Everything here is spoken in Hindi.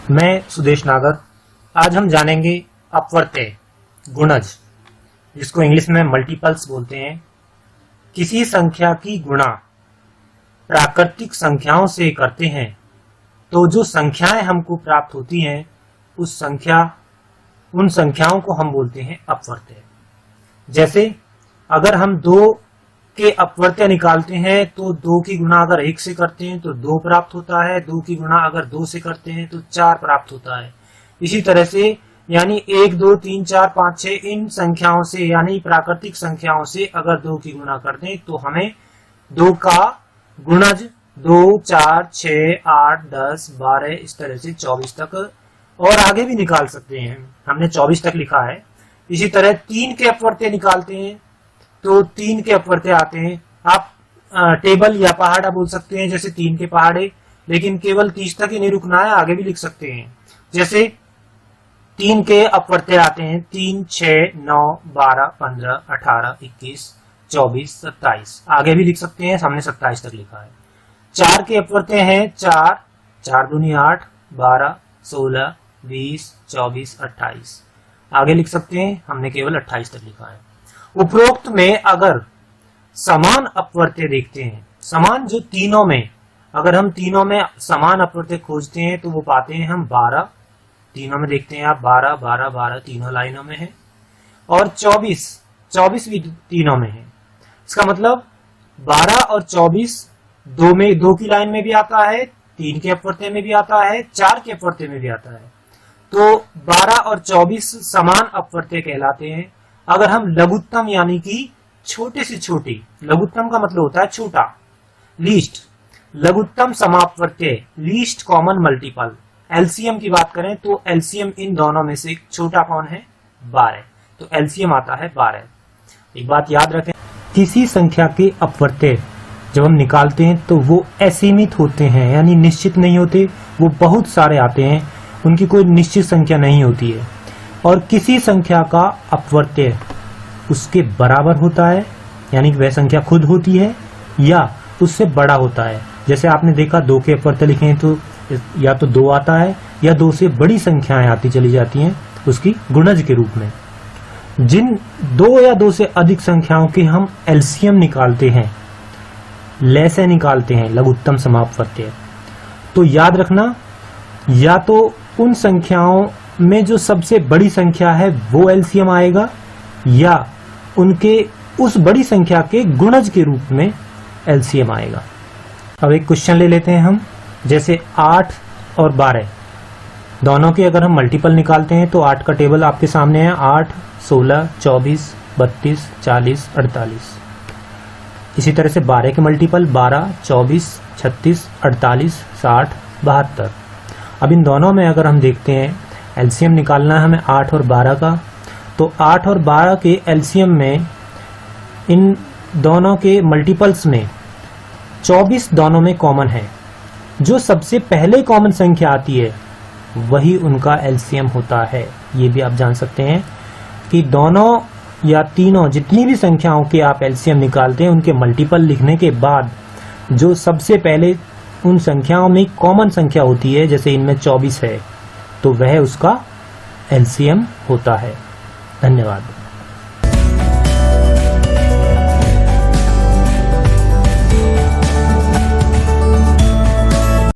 मैं सुदेश नागर। आज हम जानेंगे अपवर्त्य गुणज, जिसको इंग्लिश में मल्टीपल्स बोलते हैं। किसी संख्या की गुणा प्राकृतिक संख्याओं से करते हैं तो जो संख्याएं हमको प्राप्त होती हैं उन संख्याओं को हम बोलते हैं अपवर्त्य। जैसे अगर हम 2 के अपवर्त्य निकालते हैं तो 2 की गुणा अगर 1 से करते हैं तो 2 प्राप्त होता है, 2 की गुणा अगर 2 से करते हैं तो 4 प्राप्त होता है। इसी तरह से यानी 1, 2, 3, 4, 5, 6 इन संख्याओं से यानी प्राकृतिक संख्याओं से अगर 2 की गुणा कर दें तो हमें 2 का गुणज 2, 4, 6, 8, 10, 12 इस तरह से 24 तक और आगे भी निकाल सकते हैं। हमने 24 तक लिखा है। इसी तरह 3 के अपवर्त्य निकालते हैं तो 3 के अपवर्त्य आते हैं। आप टेबल या पहाड़ा बोल सकते हैं, जैसे 3 के पहाड़े, लेकिन केवल 30 तक ही नहीं रुकना है, आगे भी लिख सकते हैं। जैसे 3 के अपवर्त्य आते हैं 3, 6, 9, 12, 15, 18, 21, 24, 27, आगे भी लिख सकते हैं, हमने 27 तक लिखा है। 4 के अपवर्त्य हैं 4, 4 दूनी 8, 12, 16, 20, 24, 28, आगे लिख सकते हैं, हमने केवल 28 तक लिखा है। उपरोक्त में अगर समान अपवर्त्य देखते हैं, समान जो तीनों में, अगर हम तीनों में समान अपवर्त्य खोजते हैं तो वो पाते हैं हम 12, तीनों में देखते हैं आप 12, 12, 12 तीनों लाइनों में है, और 24, 24 भी तीनों में है। इसका मतलब 12 और 24 दो की लाइन में भी आता है, 3 के अपवर्त्य में भी आता है, 4 के अपवर्त्य में भी आता है। तो 12 और 24 समान अपवर्त्य कहलाते हैं। अगर हम लघुत्तम यानी कि छोटे से छोटी, लघुत्तम का मतलब होता है छोटा, लीस्ट, लघुत्तम समापवर्त्य, लीस्ट कॉमन मल्टीपल, एलसीएम की बात करें तो एलसीएम इन दोनों में से छोटा कौन है? 12, तो एलसीएम आता है 12। एक बात याद रखें, किसी संख्या के अपवर्त्य जब हम निकालते हैं तो वो असीमित होते हैं, यानी निश्चित नहीं होते, वो बहुत सारे आते हैं, उनकी कोई निश्चित संख्या नहीं होती है। और किसी संख्या का अपवर्त्य उसके बराबर होता है, यानी कि वह संख्या खुद होती है या उससे बड़ा होता है। जैसे आपने देखा 2 के अपवर्त्य लिखे हैं तो या तो 2 आता है या 2 से बड़ी संख्याएं आती चली जाती हैं उसकी गुणज के रूप में। जिन 2 या 2 से अधिक संख्याओं के हम एलसीएम निकालते हैं, लैसे निकालते हैं, लघुत्तम समापवर्त्य, तो याद रखना या तो उन संख्याओं में जो सबसे बड़ी संख्या है वो एलसीएम आएगा या उनके उस बड़ी संख्या के गुणज के रूप में एलसीएम आएगा। अब एक क्वेश्चन ले लेते हैं हम, जैसे 8 और 12 दोनों के अगर हम मल्टीपल निकालते हैं तो 8 का टेबल आपके सामने है, 8, 16, 24, 32, 40, 48। इसी तरह से 12 के मल्टीपल 12, 24, 36, 48, 60, 72। अब इन दोनों में अगर हम देखते हैं एलसीएम निकालना है हमें 8 और 12 का, तो 8 और 12 के एलसीएम में इन दोनों के मल्टीपल्स में 24 दोनों में कॉमन है। जो सबसे पहले कॉमन संख्या आती है वही उनका एलसीएम होता है। ये भी आप जान सकते हैं कि दोनों या तीनों जितनी भी संख्याओं के आप एलसीएम निकालते हैं उनके मल्टीपल लिखने के बाद जो सबसे पहले उन संख्याओं में कॉमन संख्या होती है, जैसे इनमें 24 है, तो वह उसका एलसीएम होता है। धन्यवाद।